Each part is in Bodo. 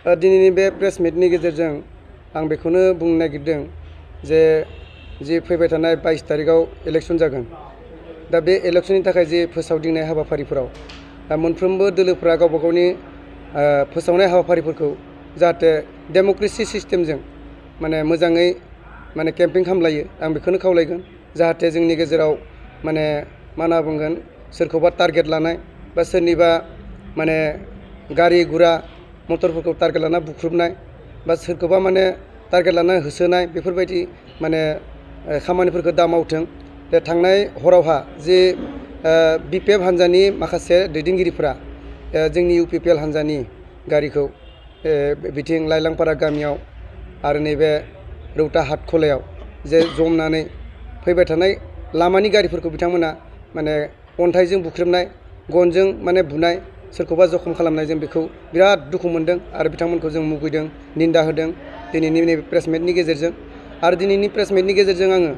दिनैनि बे प्रेस मिटनि गेजेरजों आं बेखौनो बुंनो नागिरदों जे जि फैबाय थानाय 22 तारिखआव इलेक्सन जागोन। दा बे इलेक्सननि थाखाय जि फोसावदिंनाय हाबाफारिफोराव मोनफ्रोमबो दोलोफोरा गावबा गावनि फोसावनाय हाबाफारिफोरखौ जाहाथे डेम'क्रेसि सिस्टेमजों माने मोजाङै माने केम्पेइन खालामलायो आं बेखौनो खावलायगोन। जाहाथे जोंनि गेजेराव माने मा होनना बुंगोन सोरखौबा टारगेट लानाय बा सोरनिबा माने गारि गुरा मटरफोरखौ टारगेट लाना बुख्रुबनाय बा सोरखौबा माने टारगेट लाना होसोनाय बेफोरबायदि माने खामानिफोरखौ दा मावथों। दा थांनाय हरावहा जे BPF हान्जानि माखासे दैदेनगिरिफोरा जोंनि UPPL हान्जानि गारिखौ बिथिं लाइलांपारा गामियाव आरो नैबे रौता हाटखलायाव जे जमनानै फैबाय थानाय लामानि गारिफोरखौ बिथांमोना माने अन्थाइजों बुख्रेबनाय गनजों माने बुनाय सोरखौबा जखम खालामनाय जों बेखौ बिराद दुखु मोनदों आरो बिथांमोनखौ जों मुगैदों निन्दा होदों दिनैनि नैबे प्रेस मिटनि गेजेरजों। आरो दिनैनि प्रेस मिटनि गेजेरजों आङो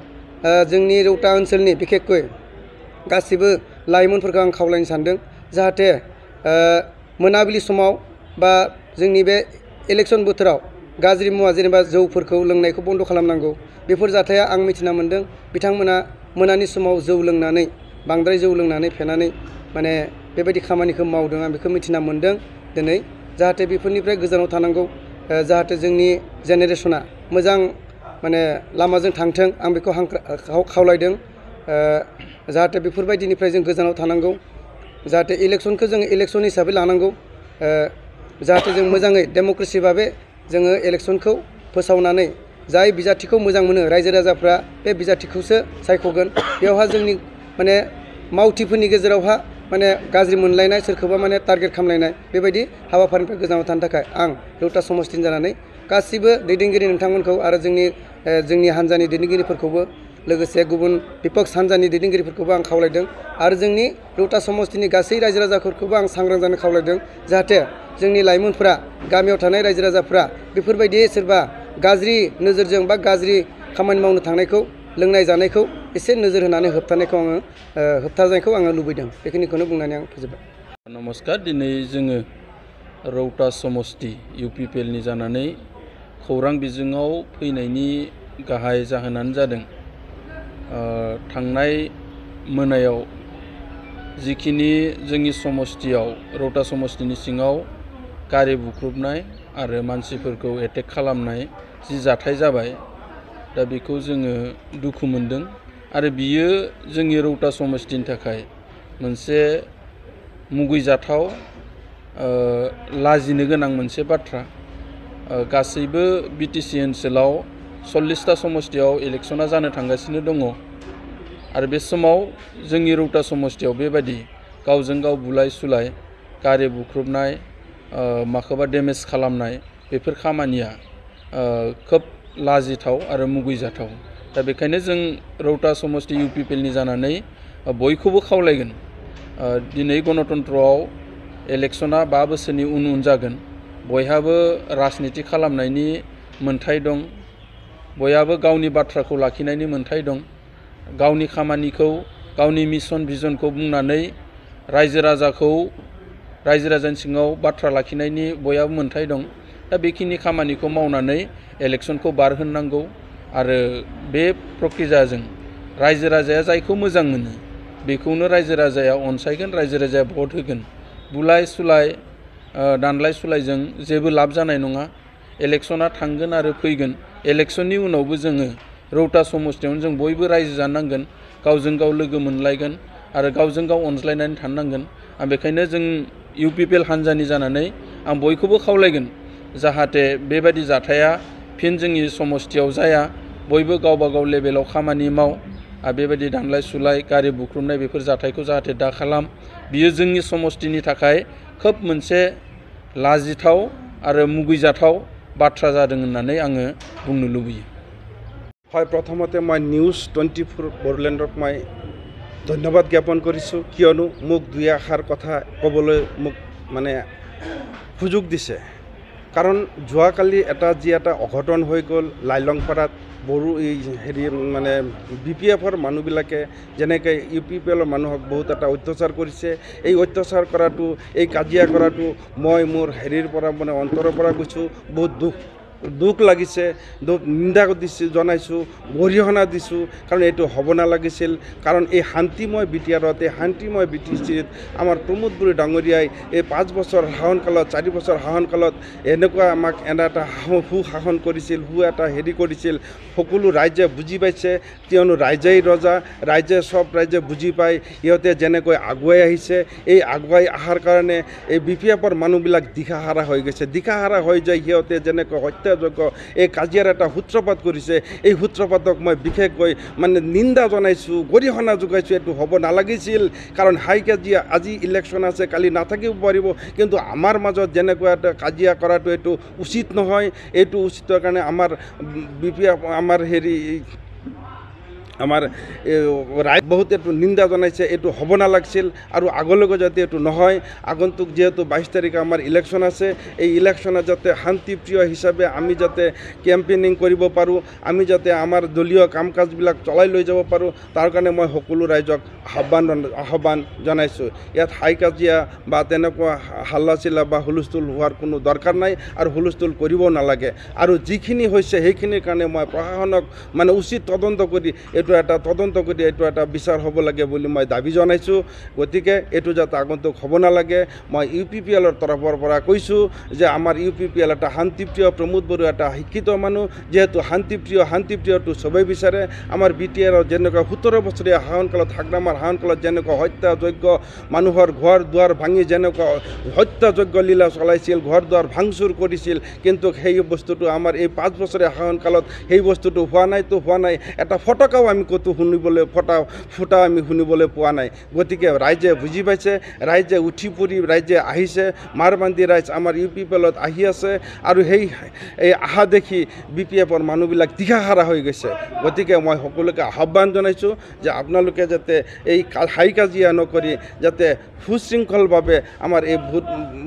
जोंनि रौता ओनसोलनि बिखेखकै गासिबो लाइमोनफोरखौ आं खावलायनो सानदों जाहाथे मोनाबिलि समाव बा जोंनि बे इलेक्सन बोथोराव गाज्रि मुवा जेनेबा जौफोरखौ लोंनायखौ बन्द' खालामनांगौ। बेफोर जाथाया आं मिथिना मोन्दों बिथांमोना मोनानि समाव जौ लोंनानै बांद्राय जौ लोंनानै फेनानै माने बेबायदि खामानिखौ मावदों आं बेखौ मिथिना मोन्दों दिनै। जाहाथे बेफोरनिफ्राय गोजानाव थानांगौ जाहाथे जोंनि जेनेरेसना मोजां माने लामाजों थांथों आं बेखौ खावलायदों। जाहाथे बेफोरबायदिनिफ्राय जों गोजानाव थानांगौ जाहाथे इलेक्सनखौ जों इलेक्सन हिसाबै लानांगौ जाहाथे जों मोजाङै डेम'क्रेसि भाबै जोङो इलेक्सनखौ फोसावनानै जाय बिजाथिखौ मोजां मोनो रायजो राजाफ्रा बे बिजाथिखौसो सायख'गोन। बेवहा जोंनि माने मावथिफोरनि गेजेरावहा माने गाज्रि मोनलायनाय सोरखौबा माने टारगेट खालामलायनाय बेबायदि हाबाफारिनिफ्राय गोजानाव थानो थाखाय आं रौता समस्तिनि जानानै गासिबो दैदेनगिरि नोंथांमोनखौ आरो जोंनि हान्जानि दैदेनगिरिफोरखौबो लोगोसे गुबुन बिपक्ष हान्जानि दैदेनगिरिफोरखौबो आं खावलायदों आरो जोंनि रौता समस्तिनि गासै रायजो राजाफोरखौबो आं सांग्रां जानो खावलायदों जाहाथे जोंनि लाइमोनफोरा गामियाव थानाय रायजो राजाफ्रा बेफोरबायदि सोरबा गाज्रि नोजोरजों बा गाज्रि खामानि मावनो थांनायखौ लोंनाय जानायखौ एसे नोजोर होनानै होबथानायखौ आङो लुबैदों। बेखिनिखौनो बुंनानै आं फोजोबबाय। नमस्कार, दिनै जोङो रौता समस्ति UPPL नि जानानै खौरां बिजोङाव फैनायनि गाहाय जाहोनानो जादों थांनाय मोनायाव जिखिनि जोंनि समस्तियाव रौता समस्तिनि सिङाव गारि बुख्रुबनाय आरो मानसिफोरखौ एटेक खालामनाय जि जाथाय जाबाय दा बेखौ जोङो दुखु मोनदों आरो बियो जोंनि रौता समस्तिनि थाखाय मोनसे मुगैजाथाव लाजिनो गोनां मोनसे बाथ्रा। गासैबो BTC ओनसोलाव 40टा समस्तियाव इलेक्सना जानो थांगासिनो दङ आरो बे समाव जोंनि रौता समस्तियाव बेबायदि गावजों गाव बुलाय सुलाय गारि बुख्रुबनाय माखौबा डेमेज खालामनाय बेफोर खामानिया खोब लाजिथाव आरो मुगैजाथाव। दा बेखायनो जों रौता समस्ति UPPL नि जानानै बयखौबो खावलायगोन दिनै गणतन्त्रआव इलेक्सना 5 बोसोरनि उन जागोन। बयहाबो राजनिति खालामनायनि मोन्थाय दं, बयहाबो गावनि बाथ्राखौ लाखिनायनि मोन्थाय दं, गावनि खामानिखौ गावनि मिशन भिजनखौ बुंनानै रायजो राजानि सिङाव बाथ्रा लाखिनायनि बयहाबो मोन्थाय दं। दा बेखिनि खामानिखौ मावनानै इलेक्सनखौ बारहोनांगौ आरो बे प्रक्रियाजों रायजो राजाया जायखौ मोजां मोनो बेखौनो रायजो राजाया अनसायगोन, रायजो राजाया भट होगोन। बुलाय सुलाय दानलाय सुलायजों जेबो लाब जानाय नङा। इलेक्सना थांगोन आरो फैगोन। इलेक्सननि उनावबो जोङो रौता समस्तियावनो जों बयबो रायजो जानांगोन, गावजों गाव लोगो मोनलायगोन आरो गावजों गाव अनज्लायनानै थानांगोन। आं बेखायनो जों UPPL हान्जानि जानानै आं बयखौबो खावलायगोन जाहाथे बेबायदि जाथाया फिन जोंनि समस्तियाव जाया। बयबो गावबा गाव लेभेलाव खामानि माव आरो बेबायदि दानलाय सुलाय गारि बुख्रुबनाय बेफोर जाथायखौ जाहाथे दा खालाम। बियो जोंनि समस्तिनि थाखाय खोब मोनसे लाजिथाव आरो मुगैजाथाव बाथ्रा जादों होननानै आङो बुंनो लुबैयो। হয়, প্ৰথমতে মই নিউজ 24 বড়োলেণ্ডক মই ধন্যবাদ জ্ঞাপন কৰিছোঁ, কিয়নো মোক দুই এষাৰ কথা ক'বলৈ মোক মানে সুযোগ দিছে। কাৰণ যোৱাকালি এটা অঘটন হৈ গ'ল লাইলংপাৰাত বড়ো এই হেৰি মানে BPFৰ মানুহবিলাকে যেনেকৈ UPPLৰ মানুহক বহুত এটা অত্যাচাৰ কৰিছে এই অত্যাচাৰ কৰাটো এই কাজিয়া কৰাটো মই মোৰ হেৰিৰ পৰা মানে অন্তৰৰ পৰা কৈছোঁ বহুত দুখ লাগিছে নিন্দা দিছোঁ জনাইছোঁ গৰিহণা দিছোঁ কাৰণ এইটো হ'ব নালাগিছিল কাৰণ এই শান্তিময় BTRত এই শান্তিময় BTCত আমাৰ প্ৰমোদ বড়ো ডাঙৰীয়াই এই 5 বছৰ শাসনকালত 4 বছৰ শাসনকালত এনেকুৱা আমাক এটা সুশাসন কৰিছিল এটা হেৰি কৰিছিল সকলো ৰাইজে বুজি পাইছে কিয়নো ৰাইজেই ৰজা চব ৰাইজে বুজি পায় ইহঁতে যেনেকৈ আগুৱাই আহিছে এই আগুৱাই অহাৰ কাৰণে এই BPFৰ মানুহবিলাক দিশাহাৰা হৈ গৈছে দিশাহাৰা হৈ যায় সিহঁতে যেনেকৈ হত্যাযোগ্য এই কাজিয়াৰ এটা সূত্ৰপাত কৰিছে এই সূত্ৰপাতক মই বিশেষকৈ মানে নিন্দা জনাইছোঁ গৰিহণা যোগাইছোঁ এইটো হ'ব নালাগিছিল কাৰণ হাই কাজিয়া আজি ইলেকশ্যন আছে কালি নাথাকিব পাৰিব কিন্তু আমাৰ মাজত যেনেকুৱা এটা কাজিয়া কৰাটো এইটো উচিত নহয় এইটো উচিতৰ কাৰণে আমাৰ BPF আমাৰ হেৰি আমাৰ ৰাইজ বহুত এইটো নিন্দা জনাইছে এইটো হ'ব নালাগিছিল আৰু আগলৈকে যাতে এইটো নহয় আগন্তুক যিহেতু 22 তাৰিখে আমাৰ ইলেকশ্যন আছে এই ইলেকশ্যনত যাতে শান্তিপ্ৰিয় হিচাপে আমি যাতে কেম্পেইনিং কৰিব পাৰোঁ আমি যাতে আমাৰ দলীয় কাম কাজবিলাক চলাই লৈ যাব পাৰোঁ তাৰ কাৰণে মই সকলো ৰাইজক আহ্বান জনাইছোঁ ইয়াত হাই কাজিয়া বা তেনেকুৱা হাল্লা চিল্লা বা হুলস্থুল হোৱাৰ কোনো দৰকাৰ নাই আৰু হুলস্থুল কৰিব নালাগে আৰু যিখিনি হৈছে সেইখিনিৰ কাৰণে মই প্ৰশাসনক মানে উচিত তদন্ত কৰি এইটো এটা বিচাৰ হ'ব লাগে বুলি মই দাবী জনাইছোঁ গতিকে এইটো যাতে আগন্তুক হ'ব নালাগে মই UPPLৰ তৰফৰ পৰা কৈছোঁ যে আমাৰ UPPL এটা শান্তিপ্ৰিয় প্ৰমোদ বড়ো এটা শিক্ষিত মানুহ যিহেতু শান্তিপ্ৰিয়টো চবেই বিচাৰে আমাৰ BTRৰ যেনেকুৱা 17 বছৰীয়া শাসনকালত হাগ্ৰামাৰ শাসনকালত যেনেকুৱা হত্যাযোগ্য মানুহৰ ঘৰ দুৱাৰ ভাঙি যেনেকুৱা হত্যাযোগ্য লীলা চলাইছিল ঘৰ দুৱাৰ ভাঙচুৰ কৰিছিল কিন্তু সেই বস্তুটো আমাৰ এই 5 বছৰীয়া শাসনকালত সেই বস্তুটো হোৱা নাই এটা ফটকাও আমি ক'তো ফুটা আমি শুনিবলৈ পোৱা নাই গতিকে ৰাইজে বুজি পাইছে ৰাইজে উঠি পৰি ৰাইজে আহিছে মাৰবান্দী ৰাইজ আমাৰ UPPLত আহি আছে আৰু এই আশা দেখি BPFৰ মানুহবিলাক দিশাহাৰা হৈ গৈছে গতিকে মই সকলোকে আহ্বান জনাইছোঁ যে আপোনালোকে যাতে এই হাই কাজিয়া নকৰি যাতে সুশৃংখলভাৱে আমাৰ এই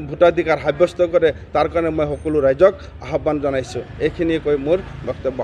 ভোটাধিকাৰ সাব্যস্ত কৰে তাৰ কাৰণে মই সকলো ৰাইজক আহ্বান জনাইছোঁ এইখিনিয়ে কৈ মোৰ বক্তব্য